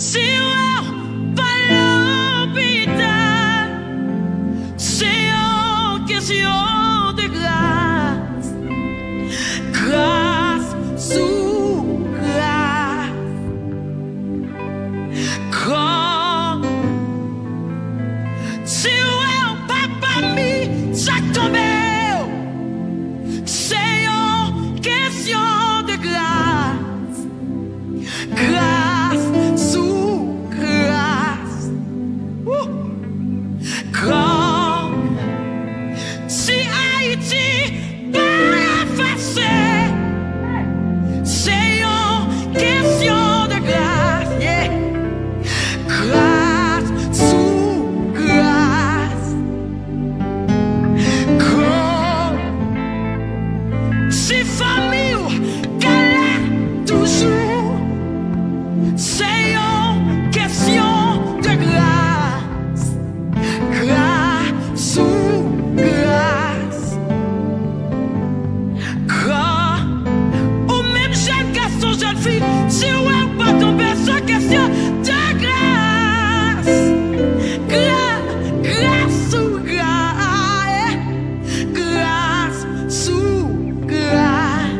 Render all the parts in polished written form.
Si ou pa l'hôpital, c'est une question de grâce. Grâce sous grâce. Quand si ou papa mi ça tombe, c'est une question de grâce. Grâce sous grâce. Quand si Haïti pas effacé, c'est une question de grâce. Yeah. Grâce sous grâce. Quand si famille galère toujours, c'est une question de grâce. Grâce sous grâce. Quand ou même jeune garçon, jeune fille, si ou pas tomber sans question de grâce. Grâce sous grâce. Grâce sous grâce.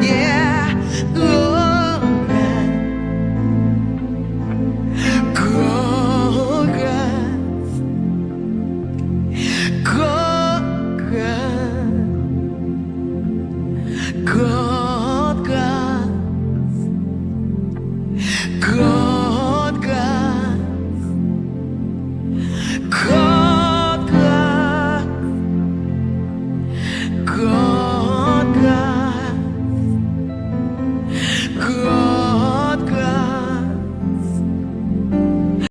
Yeah. Grâce. God,